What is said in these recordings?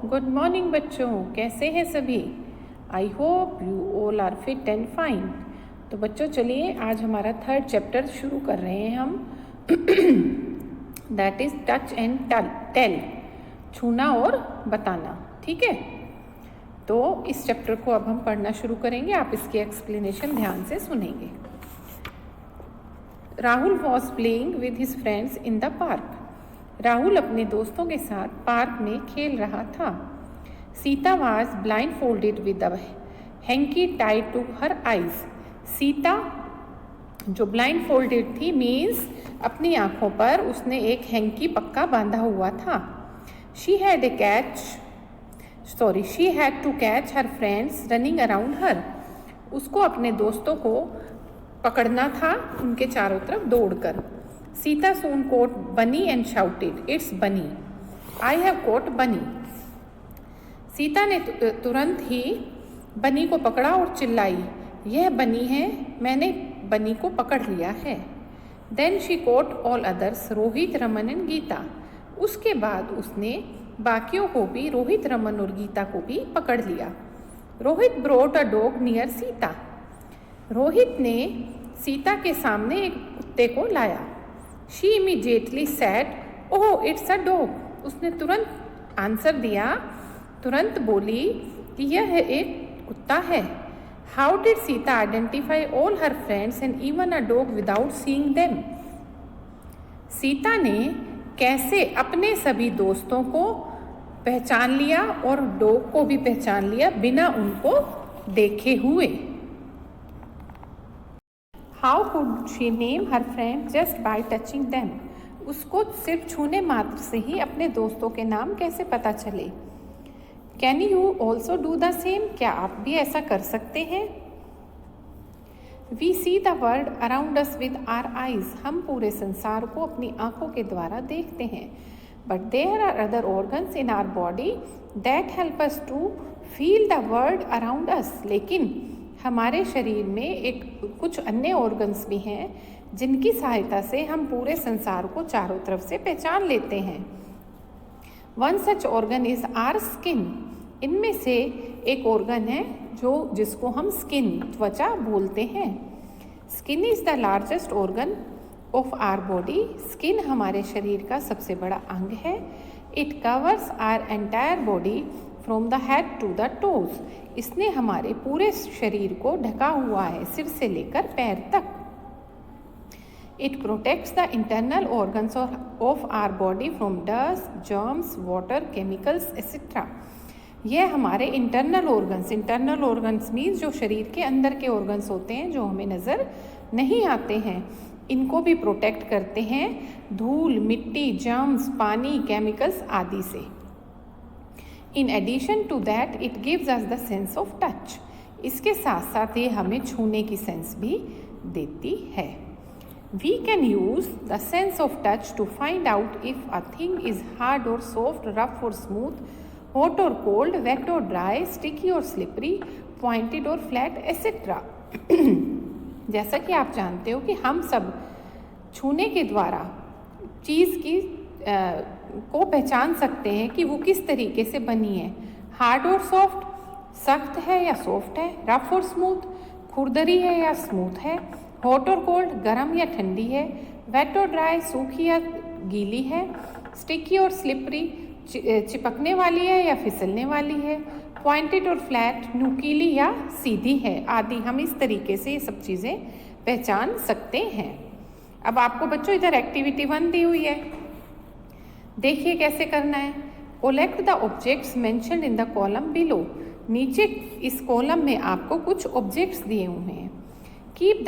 Good morning बच्चों, कैसे हैं सभी? I hope you all are fit and fine. तो बच्चों चलिए आज हमारा 3rd चैप्टर शुरू कर रहे हैं हम। That is touch and tell, छूना और बताना। ठीक है, तो इस चैप्टर को अब हम पढ़ना शुरू करेंगे। आप इसकी एक्सप्लेनेशन ध्यान से सुनेंगे। Rahul was playing with his friends in the park. Rahul अपने दोस्तों के साथ पार्क में खेल रहा था। Sita was blindfolded with a hanky tied to her eyes. Sita जो ब्लाइंड फोल्डेड थी मीन्स अपनी आंखों पर उसने एक हैंकी पक्का बांधा हुआ था। She had to catch her friends running around her. उसको अपने दोस्तों को पकड़ना था उनके चारों तरफ दौड़कर। Sita soon caught Bunny and shouted, "It's Bunny! I have caught Bunny!" Sita ने तुरंत ही बनी को पकड़ा और चिल्लाई, यह बनी है, मैंने बनी को पकड़ लिया है। Then she caught all others, Rohit, Raman and Geeta. उसके बाद उसने बाकियों को भी, रोहित, रमन और गीता को भी पकड़ लिया। Rohit brought a dog near Sita. Rohit ने सीता के सामने एक कुत्ते को लाया। She immediately said, "Oh, it's a dog." उसने तुरंत आंसर दिया, तुरंत बोली कि यह एक कुत्ता है। How did Sita identify all her friends and even a dog without seeing them? Sita ने कैसे अपने सभी दोस्तों को पहचान लिया और डॉग को भी पहचान लिया बिना उनको देखे हुए? How could she name her friends just by touching them? उसको सिर्फ छूने मात्र से ही अपने दोस्तों के नाम कैसे पता चले? Can you also do the same? क्या आप भी ऐसा कर सकते हैं? We see the world around us with our eyes. हम पूरे संसार को अपनी आंखों के द्वारा देखते हैं। But there are other organs in our body that help us to feel the world around us. लेकिन हमारे शरीर में कुछ अन्य ऑर्गन्स भी हैं जिनकी सहायता से हम पूरे संसार को चारों तरफ से पहचान लेते हैं। One such organ is our skin. इनमें से एक ऑर्गन है जिसको हम स्किन, त्वचा बोलते हैं। Skin is the largest organ of our body. Skin हमारे शरीर का सबसे बड़ा अंग है। It covers our entire body from the head to the toes. इसने हमारे पूरे शरीर को ढका हुआ है, सिर से लेकर पैर तक। It protects the internal organs of our body from dust, germs, water, chemicals etcetera. यह हमारे इंटरनल ऑर्गन्स मीन्स जो शरीर के अंदर के ऑर्गन्स होते हैं जो हमें नज़र नहीं आते हैं, इनको भी प्रोटेक्ट करते हैं धूल, मिट्टी, जर्म्स, पानी, केमिकल्स आदि से। In addition to that, it gives us the sense of touch. इसके साथ साथ ये हमें छूने की सेंस भी देती है। We can use the sense of touch to find out if a thing is hard or soft, rough or smooth, hot or cold, wet or dry, sticky or slippery, pointed or flat, etc. जैसा कि आप जानते हो कि हम सब छूने के द्वारा चीज़ की को पहचान सकते हैं कि वो किस तरीके से बनी है। हार्ड और सॉफ्ट, सख्त है या सॉफ्ट है। रफ और स्मूथ, खुरदरी है या स्मूथ है। हॉट और कोल्ड, गर्म या ठंडी है। वेट और ड्राई, सूखी या गीली है। स्टिकी और स्लिपरी, चिपकने वाली है या फिसलने वाली है। पॉइंटेड और फ्लैट, नुकीली या सीधी है आदि। हम इस तरीके से ये सब चीज़ें पहचान सकते हैं। अब आपको बच्चों इधर एक्टिविटी 1 दी हुई है, देखिए कैसे करना है। Collect the objects mentioned in the column below. नीचे इस कॉलम में आपको कुछ ऑब्जेक्ट्स दिए हुए हैं। Keep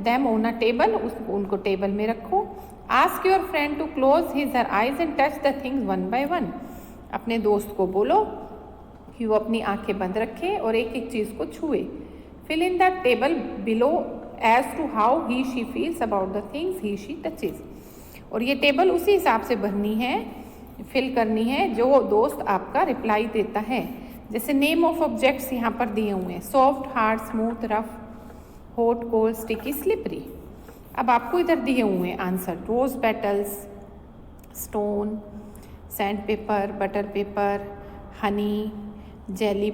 them on a table, उनको टेबल में रखो। Ask your friend to close his her eyes and touch the things one by one. अपने दोस्त को बोलो कि वो अपनी आंखें बंद रखे और एक एक चीज़ को छुए। Fill in the table below as to how he she feels about the things he she touches. और ये टेबल उसी हिसाब से भरनी है, फिल करनी है जो दोस्त आपका रिप्लाई देता है। जैसे नेम ऑफ ऑब्जेक्ट्स यहाँ पर दिए हुए हैं, soft, hard, smooth, rough, hot, cold, sticky, slippery. अब आपको इधर दिए हुए हैं answer, rose petals, stone, sandpaper, butter paper, honey, jelly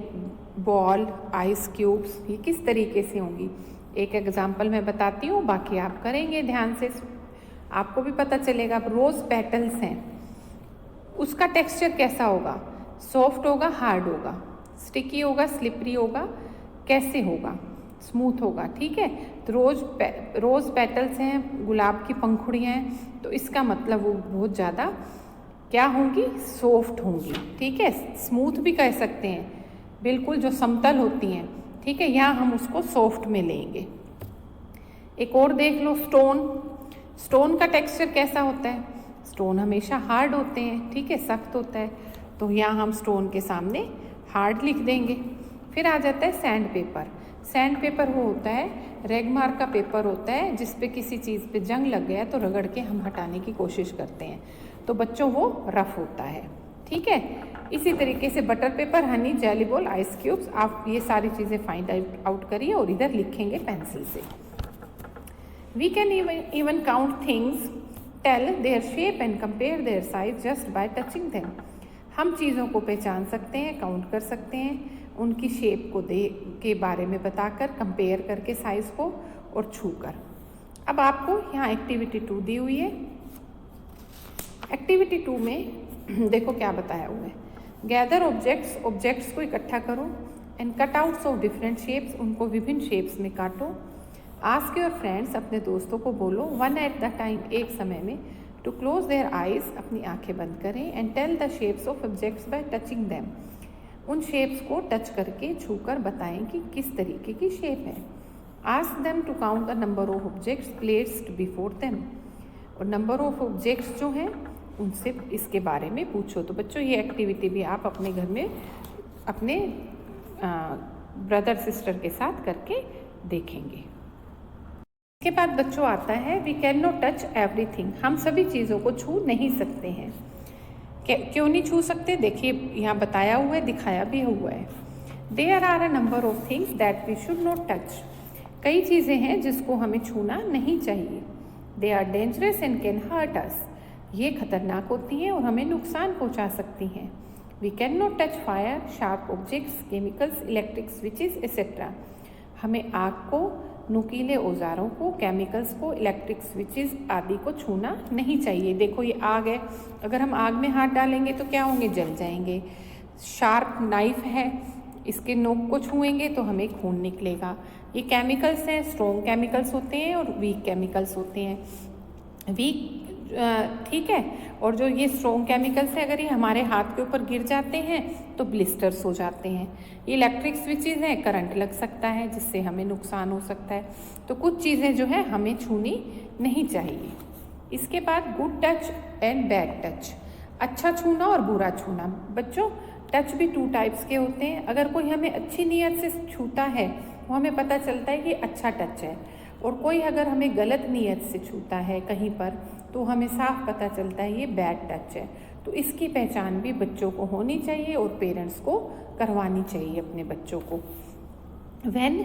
ball, ice cubes, ये किस तरीके से होंगी। एक एग्जाम्पल मैं बताती हूँ, बाकी आप करेंगे ध्यान से, आपको भी पता चलेगा। अब रोज़ पेटल्स हैं, उसका टेक्सचर कैसा होगा, सॉफ्ट होगा, हार्ड होगा, स्टिकी होगा, स्लिपरी होगा, कैसे होगा, स्मूथ होगा, ठीक है। तो रोज़ पेटल्स हैं, गुलाब की पंखुड़ियाँ हैं, तो इसका मतलब वो बहुत ज़्यादा क्या होंगी, सॉफ्ट होंगी, ठीक है। स्मूथ भी कह सकते हैं, बिल्कुल जो समतल होती हैं, ठीक है। यहाँ हम उसको सॉफ्ट में लेंगे। एक और देख लो, स्टोन का टेक्सचर कैसा होता है, स्टोन हमेशा हार्ड होते हैं, ठीक है, सख्त होता है, तो यहाँ हम स्टोन के सामने हार्ड लिख देंगे। फिर आ जाता है सैंड पेपर। सैंड पेपर वो होता है, रेगमार का पेपर होता है, जिस पे किसी चीज़ पे जंग लग गया तो रगड़ के हम हटाने की कोशिश करते हैं, तो बच्चों वो रफ होता है, ठीक है। इसी तरीके से butter paper, honey, jelly ball, ice cubes, आप ये सारी चीज़ें फाइंड आउट करिए और इधर लिखेंगे पेंसिल से। We can even count things, tell their shape and compare their size just by touching them. हम चीज़ों को पहचान सकते हैं, काउंट कर सकते हैं, उनकी शेप को के बारे में बताकर, कंपेयर करके साइज़ को और छूकर। अब आपको यहाँ एक्टिविटी 2 दी हुई है। एक्टिविटी 2 में देखो क्या बताया हुआ है, गैदर ऑब्जेक्ट्स को इकट्ठा करो, and cut outs of different shapes, उनको विभिन्न शेप्स में काटो। आस्क योर फ्रेंड्स, अपने दोस्तों को बोलो, वन एट द टाइम, एक समय में, टू क्लोज देयर आइज, अपनी आंखें बंद करें, and tell the shapes of objects by touching them, उन शेप्स को टच करके, छूकर बताएं कि किस तरीके की शेप है। Ask them to count the number of objects placed before them, और नंबर ऑफ ऑब्जेक्ट्स जो हैं उनसे इसके बारे में पूछो। तो बच्चों ये एक्टिविटी भी आप अपने घर में अपने ब्रदर सिस्टर के साथ करके देखेंगे। इसके बाद बच्चों आता है, we can not touch everything, हम सभी चीज़ों को छू नहीं सकते हैं। क्यों नहीं छू सकते, देखिए यहाँ बताया हुआ है, दिखाया भी हुआ है। There are a number of things that we should not touch, कई चीज़ें हैं जिसको हमें छूना नहीं चाहिए। They are dangerous and can hurt us, ये खतरनाक होती हैं और हमें नुकसान पहुँचा सकती हैं। We can not touch fire, sharp objects, chemicals, electric switches etcetera, हमें आग को, नुकीले औजारों को, केमिकल्स को, इलेक्ट्रिक स्विचेस आदि को छूना नहीं चाहिए। देखो ये आग है, अगर हम आग में हाथ डालेंगे तो क्या होंगे, जल जाएंगे। शार्प नाइफ है, इसके नोक को छुएंगे तो हमें खून निकलेगा। ये केमिकल्स हैं, स्ट्रॉन्ग केमिकल्स होते हैं और वीक केमिकल्स होते हैं। वीक ठीक है, और जो ये स्ट्रॉन्ग केमिकल्स है, अगर ये हमारे हाथ के ऊपर गिर जाते हैं तो ब्लिस्टर्स हो जाते हैं। ये इलेक्ट्रिक स्विचेस हैं, करंट लग सकता है जिससे हमें नुकसान हो सकता है। तो कुछ चीज़ें जो है हमें छूनी नहीं चाहिए। इसके बाद good touch and bad touch, अच्छा छूना और बुरा छूना। बच्चों टच भी 2 टाइप्स के होते हैं। अगर कोई हमें अच्छी नीयत से छूता है वो हमें पता चलता है कि अच्छा टच है, और कोई अगर हमें गलत नीयत से छूता है कहीं पर तो हमें साफ पता चलता है ये बैड टच है। तो इसकी पहचान भी बच्चों को होनी चाहिए और पेरेंट्स को करवानी चाहिए अपने बच्चों को। When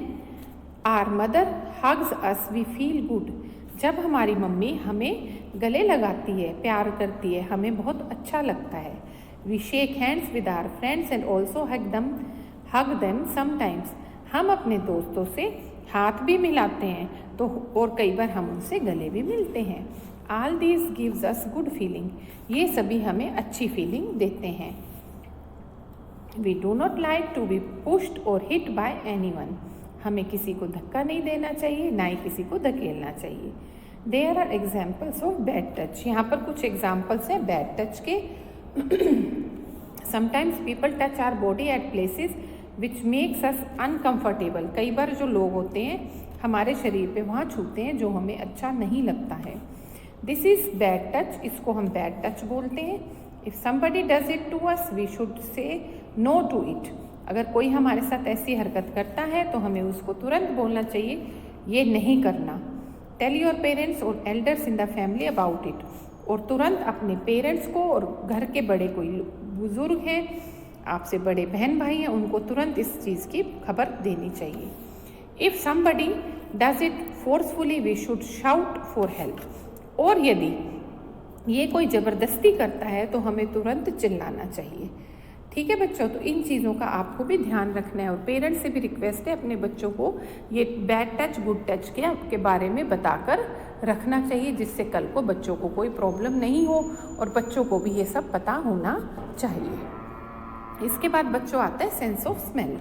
our mother hugs us we feel good, जब हमारी मम्मी हमें गले लगाती है, प्यार करती है, हमें बहुत अच्छा लगता है। We shake hands with our friends and also hug them sometimes, हम अपने दोस्तों से हाथ भी मिलाते हैं तो, और कई बार हम उनसे गले भी मिलते हैं। All these gives us good feeling, ये सभी हमें अच्छी फीलिंग देते हैं। We do not like to be pushed और हिट बाय एनीवन, हमें किसी को धक्का नहीं देना चाहिए, ना ही किसी को धकेलना चाहिए। There are examples of bad touch, यहाँ पर कुछ एग्जाम्पल्स हैं बैड टच के। Sometimes people touch our body at places which makes us uncomfortable, कई बार जो लोग होते हैं हमारे शरीर पे वहाँ छूते हैं जो हमें अच्छा नहीं लगता है। दिस इज़ बैड टच, इसको हम बैड टच बोलते हैं। If somebody does it to us we should say no to it, अगर कोई हमारे साथ ऐसी हरकत करता है तो हमें उसको तुरंत बोलना चाहिए ये नहीं करना। टेल योर पेरेंट्स और elders in the family about it, और तुरंत अपने पेरेंट्स को और घर के बड़े कोई बुजुर्ग हैं, आपसे बड़े बहन भाई हैं, उनको तुरंत इस चीज़ की खबर देनी चाहिए। If somebody does it forcefully we should shout for help, और यदि ये कोई ज़बरदस्ती करता है तो हमें तुरंत चिल्लाना चाहिए। ठीक है बच्चों, तो इन चीज़ों का आपको भी ध्यान रखना है और पेरेंट्स से भी रिक्वेस्ट है अपने बच्चों को ये बैड टच गुड टच के बारे में बताकर रखना चाहिए, जिससे कल को बच्चों को कोई प्रॉब्लम नहीं हो और बच्चों को भी ये सब पता होना चाहिए। इसके बाद बच्चों आता है sense of smell.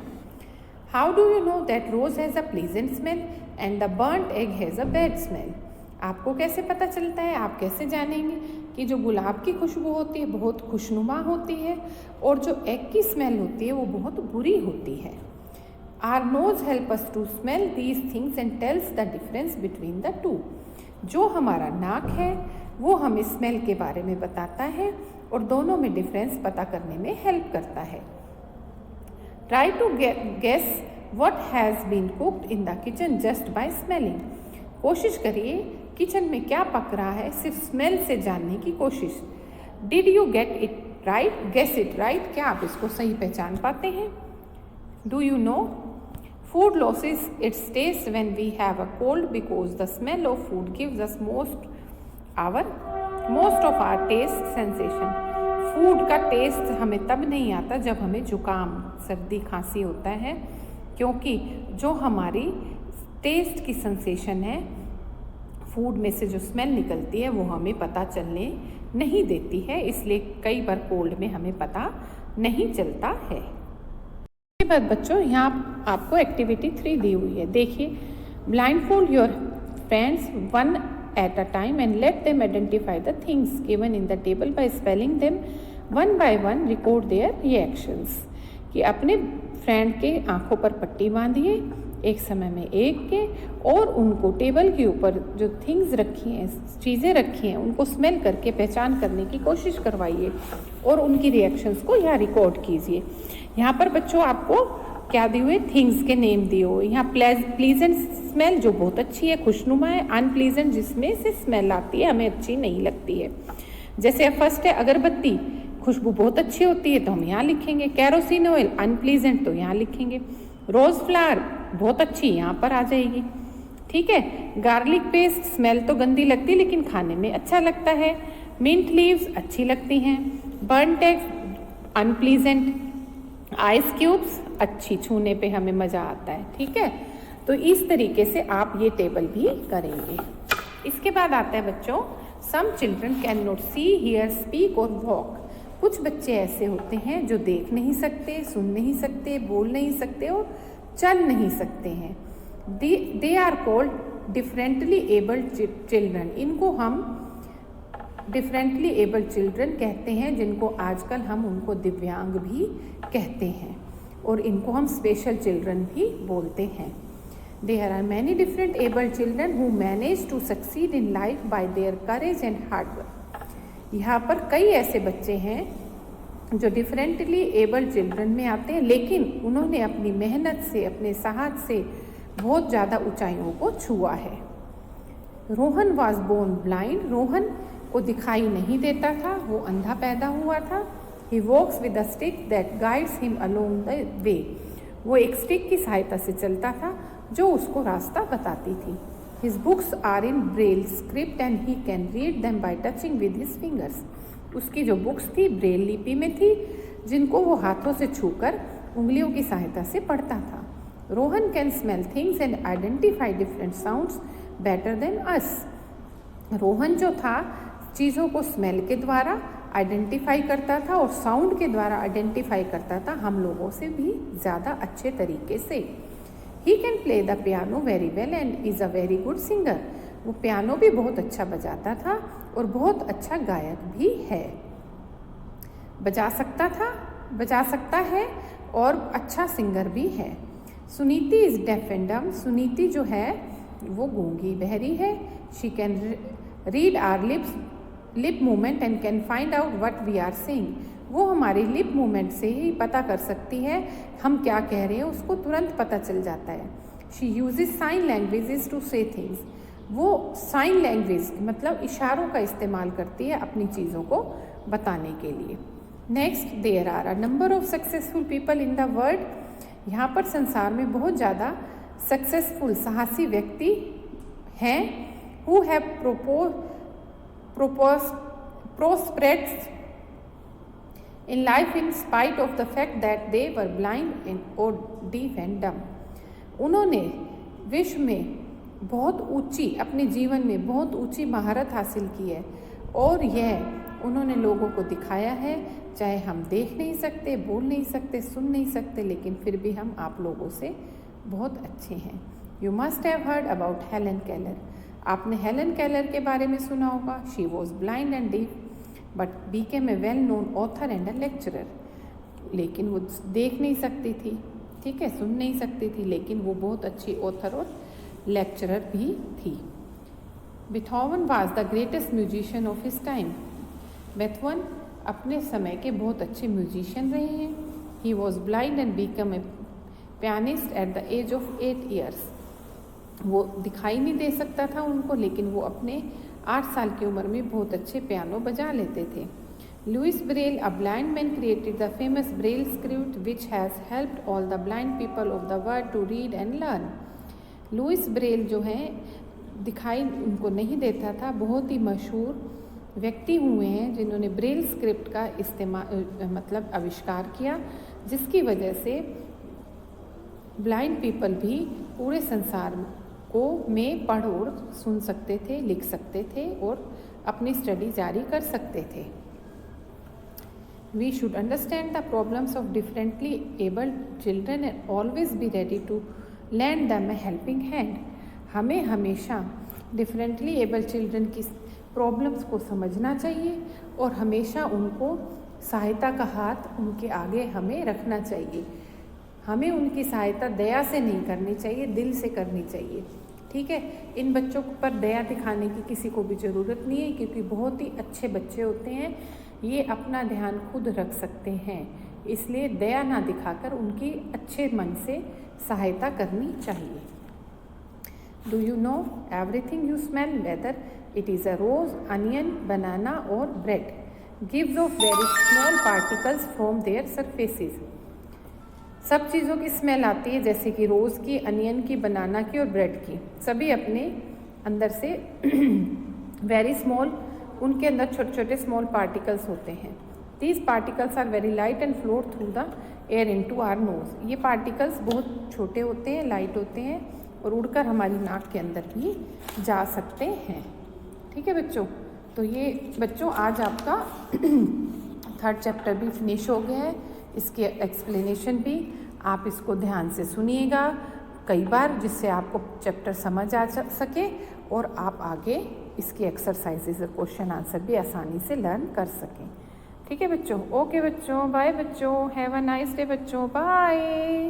How do you know that rose has a pleasant smell and the burnt egg has a bad smell? आपको कैसे पता चलता है, आप कैसे जानेंगे कि जो गुलाब की खुशबू होती है बहुत खुशनुमा होती है और जो एग की स्मेल होती है वो बहुत बुरी होती है? Our nose help us to smell these things and tells the difference between the two. जो हमारा नाक है वो हमें स्मेल के बारे में बताता है और दोनों में डिफरेंस पता करने में हेल्प करता है। Try to guess what has been cooked in the kitchen just by smelling। कोशिश करिए किचन में क्या पक रहा है सिर्फ स्मेल से जानने की कोशिश। Did you get it right, guess it right, क्या आप इसको सही पहचान पाते हैं? Do you know food loses its taste when we have a cold because the smell of food gives us most of our taste sensation. Food का taste हमें तब नहीं आता जब हमें जुकाम सर्दी खांसी होता है, क्योंकि जो हमारी टेस्ट की सेंसेशन है फूड में से जो स्मेल निकलती है वो हमें पता चलने नहीं देती है, इसलिए कई बार कोल्ड में हमें पता नहीं चलता है। इसके बाद बच्चों यहाँ आपको एक्टिविटी 3 दी हुई है। देखिए, blindfold your friends one at a time and let them identify the things given in the table by spelling them one by one, record there reactions. कि अपने फ्रेंड के आंखों पर पट्टी बांधिए एक समय में एक के और उनको टेबल के ऊपर जो थिंग्स रखी हैं, चीज़ें रखी हैं, उनको स्मेल करके पहचान करने की कोशिश करवाइए और उनकी रिएक्शंस को यहाँ रिकॉर्ड कीजिए। यहाँ पर बच्चों आपको क्या दिए हुए, थिंग्स के नेम दिए हुए। यहाँ प्लीजेंट स्मेल जो बहुत अच्छी है, खुशनुमा है, अनप्लीजेंट जिसमें से स्मेल आती है हमें अच्छी नहीं लगती है। जैसे फर्स्ट है अगरबत्ती, खुशबू बहुत अच्छी होती है तो हम यहाँ लिखेंगे। कैरोसिन ऑयल अनप्लीजेंट तो यहाँ लिखेंगे। रोज फ्लावर बहुत अच्छी यहाँ पर आ जाएगी। ठीक है, गार्लिक पेस्ट स्मेल तो गंदी लगती लेकिन खाने में अच्छा लगता है। मिंट लीव्स अच्छी लगती हैं। Burnt egg unpleasant. Ice cubes अच्छी, छूने पे हमें मज़ा आता है। ठीक है, तो इस तरीके से आप ये टेबल भी करेंगे। इसके बाद आता है बच्चों, some children can not see, hear, speak और वॉक। कुछ बच्चे ऐसे होते हैं जो देख नहीं सकते, सुन नहीं सकते, बोल नहीं सकते और चल नहीं सकते हैं। They are called differently abled children. इनको हम डिफरेंटली एबल्ड चिल्ड्रन कहते हैं, जिनको आजकल हम उनको दिव्यांग भी कहते हैं और इनको हम स्पेशल चिल्ड्रन भी बोलते हैं। There are many different able children who manage to succeed in life by their courage and hard work। यहाँ पर कई ऐसे बच्चे हैं जो डिफरेंटली एबल चिल्ड्रन में आते हैं, लेकिन उन्होंने अपनी मेहनत से, अपने साहस से बहुत ज़्यादा ऊंचाइयों को छुआ है। Rohan was born blind. Rohan को दिखाई नहीं देता था, वो अंधा पैदा हुआ था। He walks with a stick that guides him along the way. वो एक स्टिक की सहायता से चलता था जो उसको रास्ता बताती थी। His books are in braille script and he can read them by touching with his fingers। उसकी जो बुक्स थी ब्रेल लिपि में थी, जिनको वो हाथों से छूकर उंगलियों की सहायता से पढ़ता था। Rohan can smell things and identify different sounds better than us. Rohan जो था चीज़ों को स्मेल के द्वारा आइडेंटिफाई करता था और साउंड के द्वारा आइडेंटिफाई करता था हम लोगों से भी ज़्यादा अच्छे तरीके से। He can play the piano very well and is a very good singer। वो पियानो भी बहुत अच्छा बजाता था और बहुत अच्छा गायक भी है। बजा सकता है और अच्छा सिंगर भी है। सुनीति इज डेफ एंड डम। सुनीति जो है वो गूंगी बहरी है। She can read our lip movement and can find out what we are saying. वो हमारी लिप मूवमेंट से ही पता कर सकती है हम क्या कह रहे हैं, उसको तुरंत पता चल जाता है। She uses sign languages to say things. वो साइन लैंग्वेज मतलब इशारों का इस्तेमाल करती है अपनी चीज़ों को बताने के लिए। Next, there are a number of successful people in the world. यहाँ पर संसार में बहुत ज़्यादा सक्सेसफुल साहसी व्यक्ति हैं who have prospered in life in spite of the fact that they were blind and or deaf and dumb. उन्होंने विश्व में बहुत ऊंची, अपने जीवन में बहुत ऊंची महारत हासिल की है और यह उन्होंने लोगों को दिखाया है, चाहे हम देख नहीं सकते, बोल नहीं सकते, सुन नहीं सकते, लेकिन फिर भी हम आप लोगों से बहुत अच्छे हैं। You must have heard about Helen Keller. आपने हेलन केलर के बारे में सुना होगा। She was blind and deaf but Beckham A well known author and a lecturer. लेकिन वो देख नहीं सकती थी, ठीक है, सुन नहीं सकती थी, लेकिन वो बहुत अच्छी ऑथर और लेक्चरर भी थी। Beethoven was the greatest musician of his time. Beethoven अपने समय के बहुत अच्छे म्यूजिशियन रहे हैं। He was blind and become a pianist at the age of 8 years। वो दिखाई नहीं दे सकता था उनको, लेकिन वो अपने 8 साल की उम्र में बहुत अच्छे पियानो बजा लेते थे। Louis Braille, a blind man, created the famous Braille script which has helped all the blind people of the world to read and learn. Louis Braille जो हैं, दिखाई उनको नहीं देता था, बहुत ही मशहूर व्यक्ति हुए हैं जिन्होंने ब्रेल स्क्रिप्ट का इस्तेमाल मतलब आविष्कार किया, जिसकी वजह से ब्लाइंड पीपल भी पूरे संसार को में पढ़ और सुन सकते थे, लिख सकते थे और अपनी स्टडी जारी कर सकते थे। We should understand the problems of differently abled children and always be ready to lend them a helping hand. हमें हमेशा डिफरेंटली एबल्ड चिल्ड्रन की प्रॉब्लम्स को समझना चाहिए और हमेशा उनको सहायता का हाथ उनके आगे हमें रखना चाहिए। हमें उनकी सहायता दया से नहीं करनी चाहिए, दिल से करनी चाहिए, ठीक है। इन बच्चों पर दया दिखाने की किसी को भी ज़रूरत नहीं है, क्योंकि बहुत ही अच्छे बच्चे होते हैं, ये अपना ध्यान खुद रख सकते हैं, इसलिए दया ना दिखाकर उनकी अच्छे मन से सहायता करनी चाहिए। Do you know everything you smell whether it is a rose, onion, banana और bread gives off very small particles from their surfaces. सब चीज़ों की स्मेल आती है, जैसे कि रोज़ की, अनियन की, बनाना की और ब्रेड की। सभी अपने अंदर से वेरी स्मॉल, उनके अंदर छोटे छोटे स्मॉल पार्टिकल्स होते हैं। These particles are very light and float through the air into our nose. ये पार्टिकल्स बहुत छोटे होते हैं, लाइट होते हैं और उड़कर हमारी नाक के अंदर भी जा सकते हैं, ठीक है बच्चों। तो ये बच्चों आज आपका 3rd चैप्टर भी फिनिश हो गया है, इसके एक्सप्लेनेशन भी आप इसको ध्यान से सुनिएगा कई बार, जिससे आपको चैप्टर समझ आ सके और आप आगे इसकी एक्सरसाइजेज और क्वेश्चन आंसर भी आसानी से लर्न कर सकें, ठीक है बच्चों। ओके बच्चों, बाय बच्चों, हैव अ नाइस डे बच्चों, बाय।